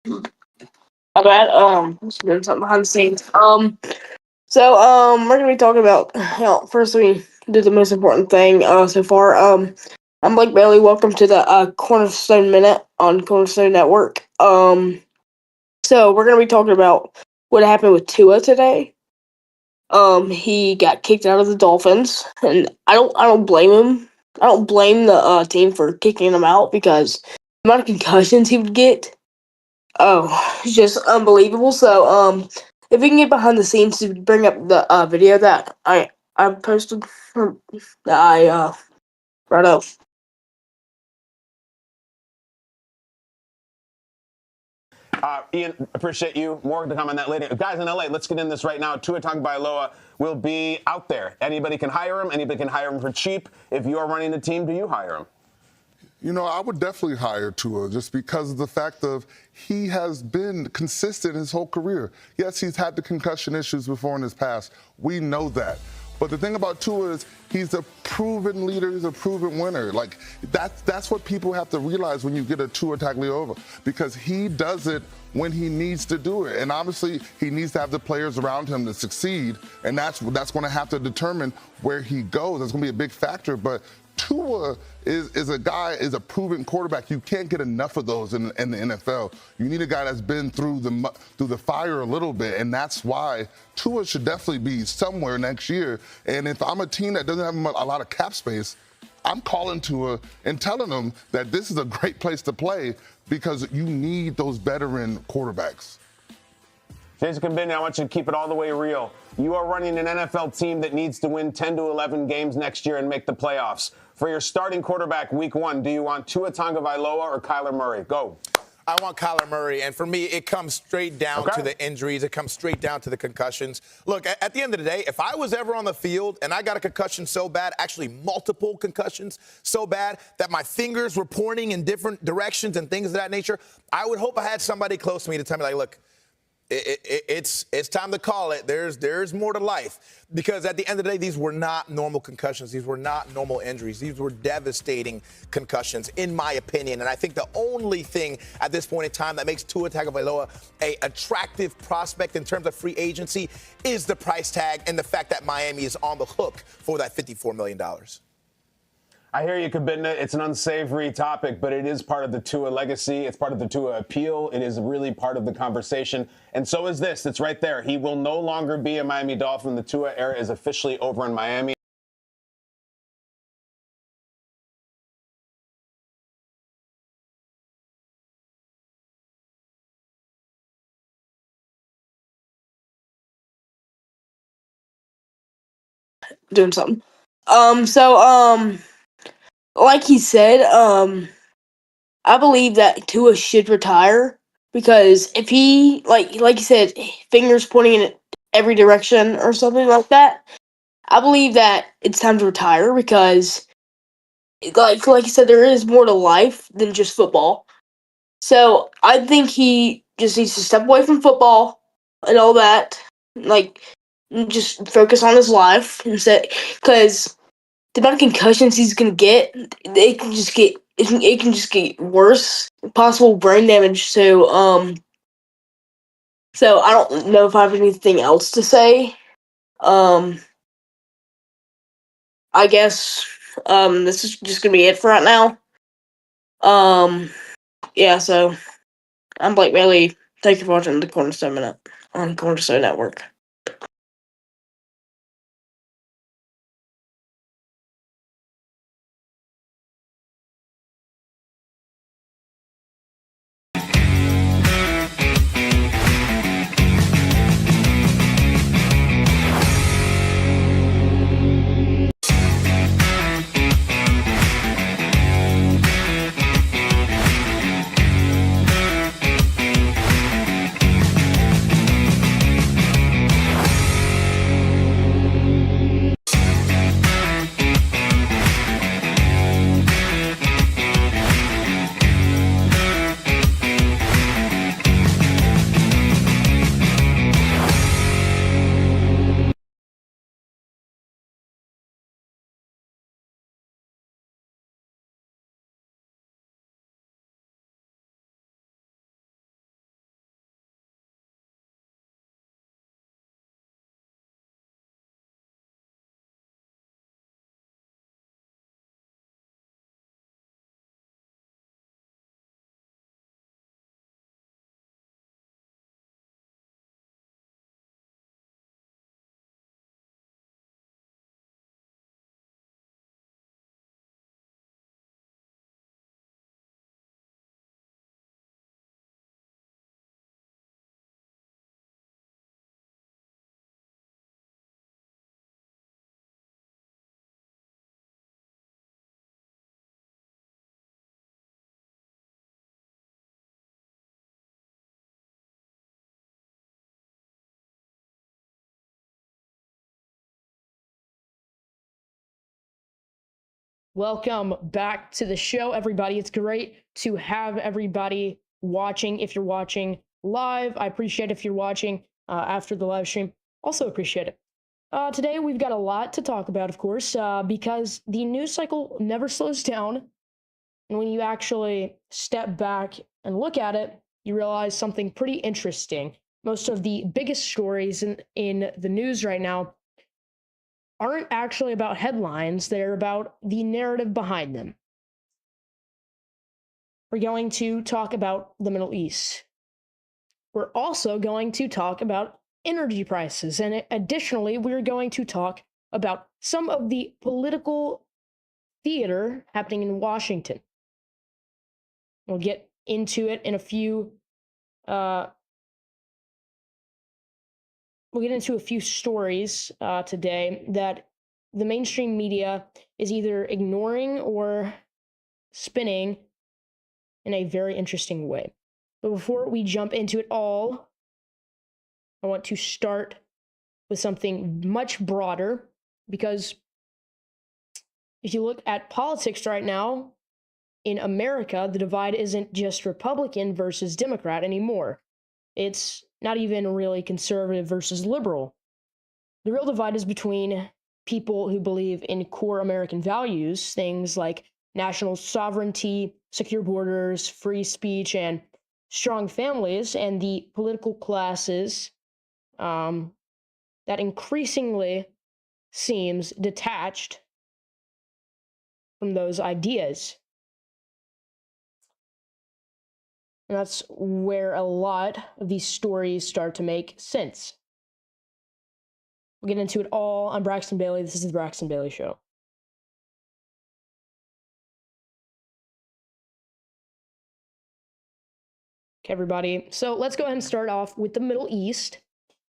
My bad. Just doing something behind the scenes. We're gonna be talking about. First we do the most important thing. So far. I'm Blake Bailey. Welcome to the Cornerstone Minute on Cornerstone Network. So we're gonna be talking about what happened with Tua today. He got kicked out of the Dolphins, and I don't blame him. I don't blame the team for kicking him out because the amount of concussions he would get. Oh, it's just unbelievable. If we can get behind the scenes to bring up the video that I posted that I brought up. Ian, appreciate you. More to come on that later. Guys in LA, let's get in this right now. Tua Tagovailoa will be out there. Anybody can hire him. Anybody can hire him for cheap. If you're running the team, do you hire him? You know, I would definitely hire Tua just because of the fact of he has been consistent his whole career. Yes, he's had the concussion issues before in his past. We know that. But the thing about Tua is he's a proven leader. He's a proven winner. Like, that's what people have to realize when you get a Tua Tagovailoa, because he does it when he needs to do it. And obviously, he needs to have the players around him to succeed. And that's going to have to determine where he goes. That's going to be a big factor. But Tua is a proven quarterback. You can't get enough of those in the NFL. You need a guy that's been through the fire a little bit, and that's why Tua should definitely be somewhere next year. And if I'm a team that doesn't have a lot of cap space, I'm calling Tua and telling them that this is a great place to play because you need those veteran quarterbacks. Jason Combini, I want you to keep it all the way real. You are running an NFL team that needs to win 10 to 11 games next year and make the playoffs. For your starting quarterback week one, do you want Tua Tagovailoa or Kyler Murray? Go. I want Kyler Murray, and for me, it comes straight down to the injuries. It comes straight down to the concussions. Look, at the end of the day, if I was ever on the field and I got a concussion so bad, actually multiple concussions so bad that my fingers were pointing in different directions and things of that nature, I would hope I had somebody close to me to tell me, like, look, it's time to call it. There's more to life, because at the end of the day, these were not normal concussions. These were not normal injuries. These were devastating concussions, in my opinion. And I think the only thing at this point in time that makes Tua Tagovailoa a attractive prospect in terms of free agency is the price tag and the fact that Miami is on the hook for that $54 million. I hear you, Kabinda. It's an unsavory topic, but it is part of the Tua legacy. It's part of the Tua appeal. It is really part of the conversation. And so is this. It's right there. He will no longer be a Miami Dolphin. The Tua era is officially over in Miami. Doing something. Like he said, I believe that Tua should retire because if he, like you said, fingers pointing in every direction or something like that, I believe that it's time to retire because, like you said, there is more to life than just football. So I think he just needs to step away from football and all that, like just focus on his life instead, because the amount of concussions he's gonna get, it can just get worse. Possible brain damage. So I don't know if I have anything else to say. I guess this is just gonna be it for right now. Yeah. So I'm Blake Bailey. Thank you for watching the Cornerstone Minute on Cornerstone Network. Welcome back to the show, everybody. It's great to have everybody watching. If you're watching live, I appreciate it. If you're watching after the live stream, also appreciate it. Today, we've got a lot to talk about, of course, because the news cycle never slows down. And when you actually step back and look at it, you realize something pretty interesting. Most of the biggest stories in the news right now aren't actually about headlines. They're about the narrative behind them. We're going to talk about the Middle East. We're also going to talk about energy prices. And additionally, we're going to talk about some of the political theater happening in Washington. We'll get into it in a few. We'll get into a few stories today that the mainstream media is either ignoring or spinning in a very interesting way. But before we jump into it all, I want to start with something much broader, because if you look at politics right now in America, the divide isn't just Republican versus Democrat anymore. It's not even really conservative versus liberal. The real divide is between people who believe in core American values, things like national sovereignty, secure borders, free speech, and strong families, and the political classes that increasingly seems detached from those ideas. And that's where a lot of these stories start to make sense. We'll get into it all. I'm Braxton Bailey. This is the Braxton Bailey Show. Okay, everybody. So let's go ahead and start off with the Middle East.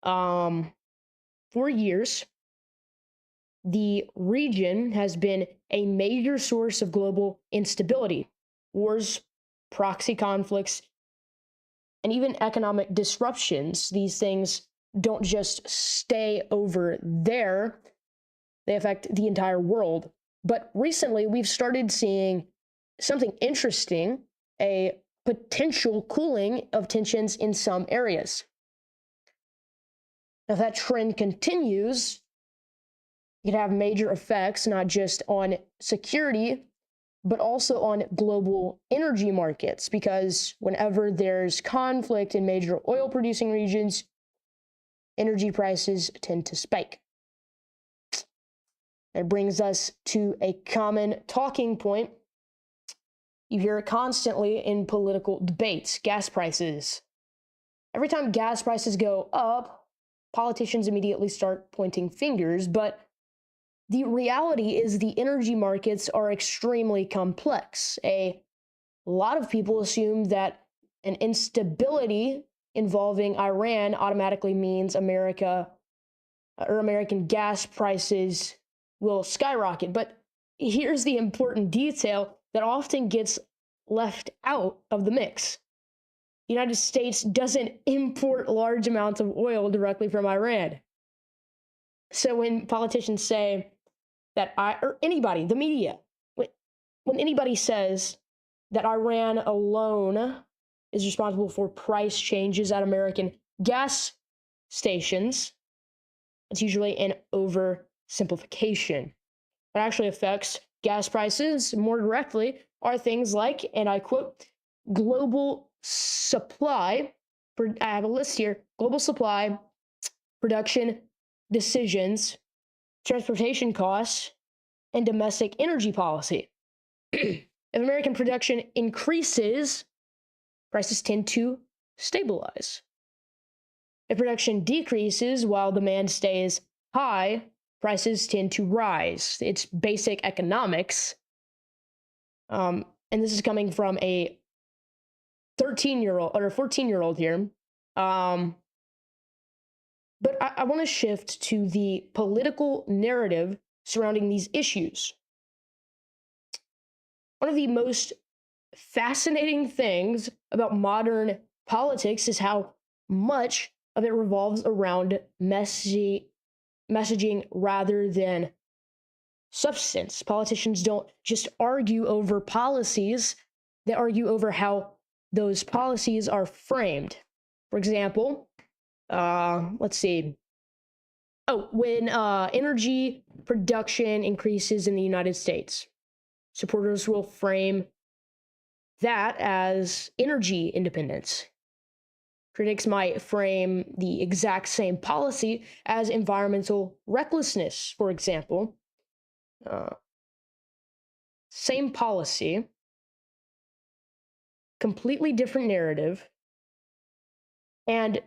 For years, the region has been a major source of global instability. Wars, proxy conflicts, and even economic disruptions. These things don't just stay over there, they affect the entire world. But recently, we've started seeing something interesting, a potential cooling of tensions in some areas. If that trend continues, it could have major effects, not just on security, but also on global energy markets, because whenever there's conflict in major oil-producing regions, energy prices tend to spike. It brings us to a common talking point. You hear it constantly in political debates: gas prices. Every time gas prices go up, politicians immediately start pointing fingers, but the reality is the energy markets are extremely complex. A lot of people assume that an instability involving Iran automatically means American gas prices will skyrocket. But here's the important detail that often gets left out of the mix. The United States doesn't import large amounts of oil directly from Iran. So when politicians say that or anybody, the media, when anybody says that Iran alone is responsible for price changes at American gas stations, it's usually an oversimplification. What actually affects gas prices more directly are things like, and I quote, global supply. I have a list here: global supply, production decisions, transportation costs, and domestic energy policy. If American production increases, prices tend to stabilize. If production decreases while demand stays high, prices tend to rise. It's basic economics. And this is coming from a 13-year-old or a 14-year-old here. But I want to shift to the political narrative surrounding these issues. One of the most fascinating things about modern politics is how much of it revolves around messaging rather than substance. Politicians don't just argue over policies, they argue over how those policies are framed. For example, let's see. Oh, when energy production increases in the United States, supporters will frame that as energy independence. Critics might frame the exact same policy as environmental recklessness, for example. Same policy, completely different narrative. And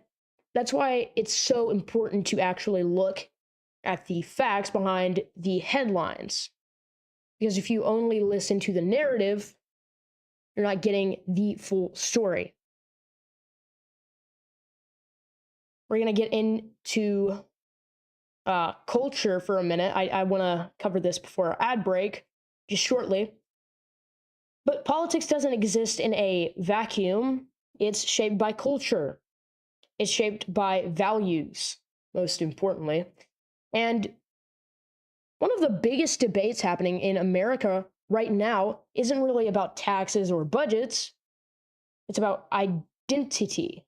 that's why it's so important to actually look at the facts behind the headlines. Because if you only listen to the narrative, you're not getting the full story. We're going to get into culture for a minute. I want to cover this before our ad break, just shortly. But politics doesn't exist in a vacuum. It's shaped by culture. It's shaped by values, most importantly. And one of the biggest debates happening in America right now isn't really about taxes or budgets. It's about identity.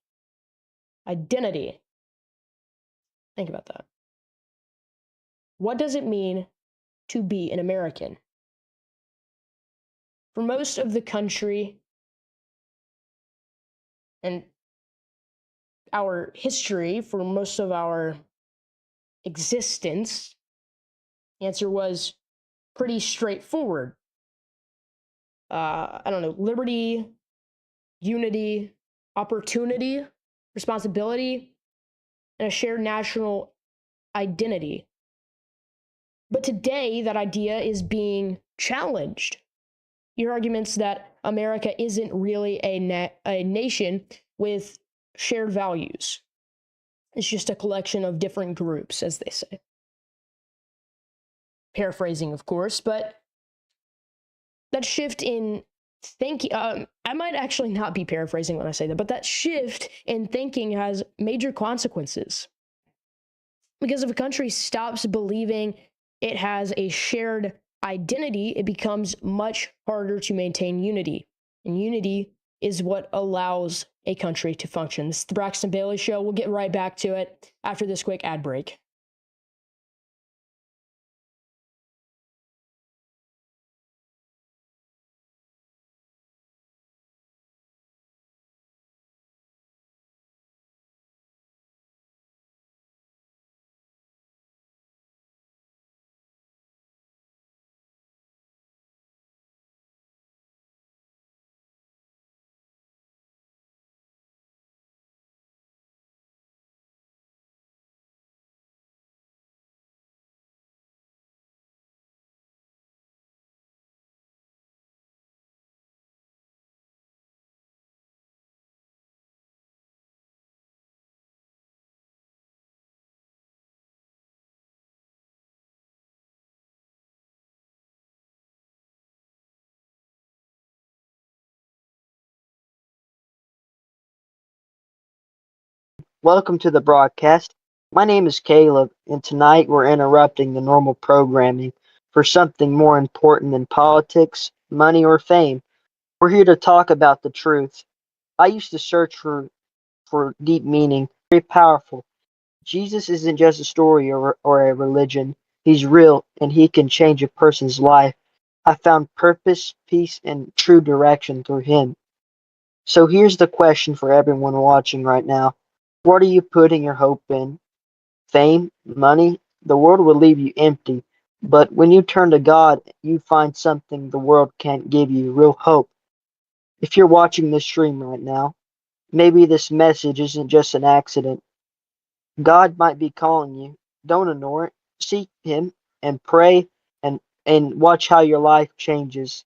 Identity. Think about that. What does it mean to be an American? For most of the country and our history, for most of our existence, the answer was pretty straightforward. I don't know, liberty, unity, opportunity, responsibility, and a shared national identity. But today, that idea is being challenged. Your arguments that America isn't really a nation with shared values. It's just a collection of different groups, as they say. Paraphrasing, of course, but that shift in thinking, I might actually not be paraphrasing when I say that, but that shift in thinking has major consequences. Because if a country stops believing it has a shared identity, it becomes much harder to maintain unity. And unity is what allows a country to function. This is the Braxton Bailey Show. We'll get right back to it after this quick ad break. Welcome to the broadcast. My name is Caleb, and tonight we're interrupting the normal programming for something more important than politics, money, or fame. We're here to talk about the truth. I used to search for deep meaning, very powerful. Jesus isn't just a story or a religion. He's real, and he can change a person's life. I found purpose, peace, and true direction through him. So here's the question for everyone watching right now. What are you putting your hope in? Fame, money? The world will leave you empty. But when you turn to God, you find something the world can't give you, real hope. If you're watching this stream right now, maybe this message isn't just an accident. God might be calling you. Don't ignore it. Seek him and pray and watch how your life changes.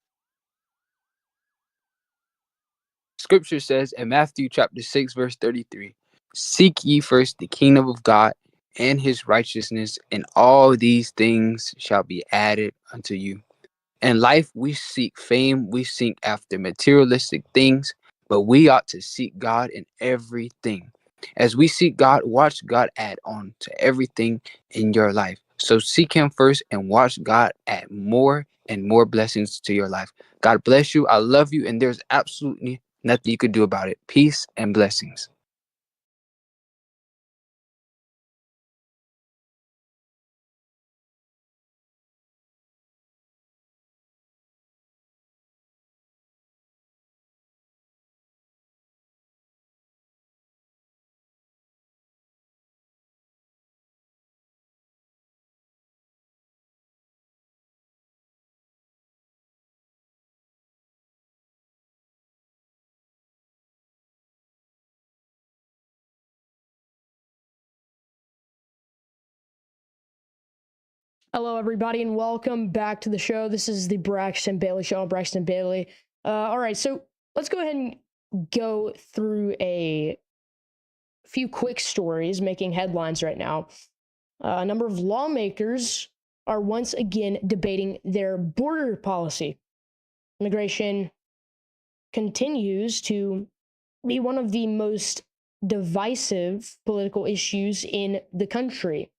Scripture says in Matthew chapter 6, verse 33, seek ye first the kingdom of God and his righteousness, and all these things shall be added unto you. In life, we seek fame, we seek after materialistic things, but we ought to seek God in everything. As we seek God, watch God add on to everything in your life. So seek him first and watch God add more and more blessings to your life. God bless you. I love you, and there's absolutely nothing you could do about it. Peace and blessings. Hello, everybody, and welcome back to the show. This is the Braxton Bailey Show. I'm Braxton Bailey. All right, so let's go ahead and go through a few quick stories making headlines right now. A number of lawmakers are once again debating their border policy. Immigration continues to be one of the most divisive political issues in the country.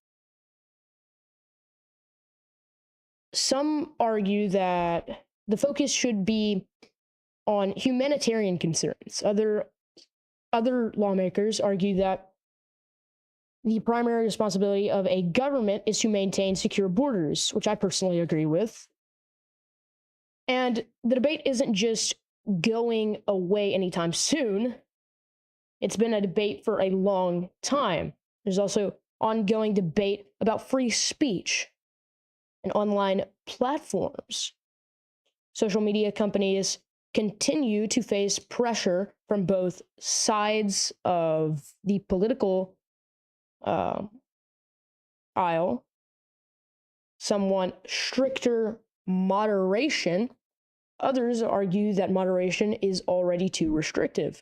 Some argue that the focus should be on humanitarian concerns. Other lawmakers argue that the primary responsibility of a government is to maintain secure borders, which I personally agree with. And the debate isn't just going away anytime soon. It's been a debate for a long time. There's also ongoing debate about free speech and online platforms. Social media companies continue to face pressure from both sides of the political aisle. Some want stricter moderation. Others argue that moderation is already too restrictive.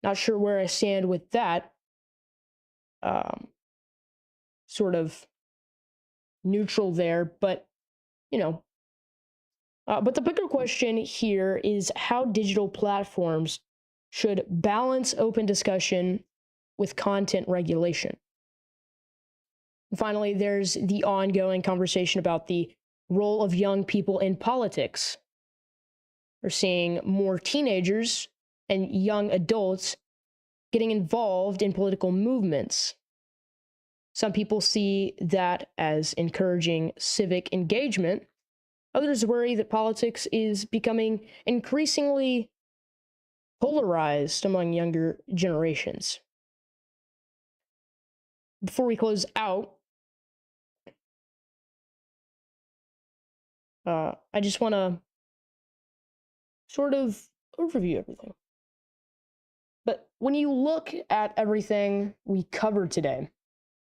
Not sure where I stand with that. Sort of neutral there, but you know. But the bigger question here is how digital platforms should balance open discussion with content regulation. And finally, there's the ongoing conversation about the role of young people in politics. We're seeing more teenagers and young adults getting involved in political movements. Some people see that as encouraging civic engagement. Others worry that politics is becoming increasingly polarized among younger generations. Before we close out, I just want to sort of overview everything. But when you look at everything we covered today,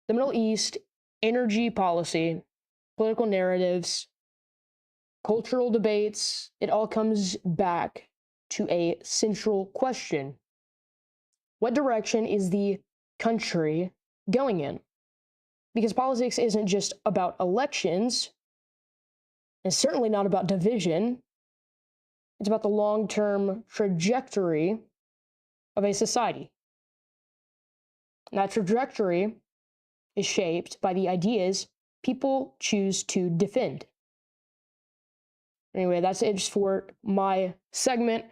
the Middle East, energy policy, political narratives, cultural debates, it all comes back to a central question. What direction is the country going in? Because politics isn't just about elections, and certainly not about division. It's about the long-term trajectory of a society. And that trajectory is shaped by the ideas people choose to defend. Anyway, that's it for my segment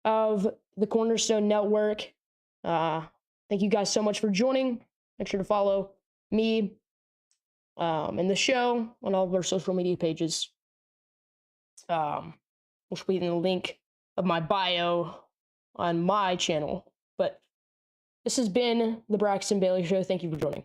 of the Cornerstone Network. Thank you guys so much for joining. Make sure to follow me and the show on all of our social media pages, which will be in the link of my bio on my channel. But this has been the Braxton Bailey Show. Thank you for joining.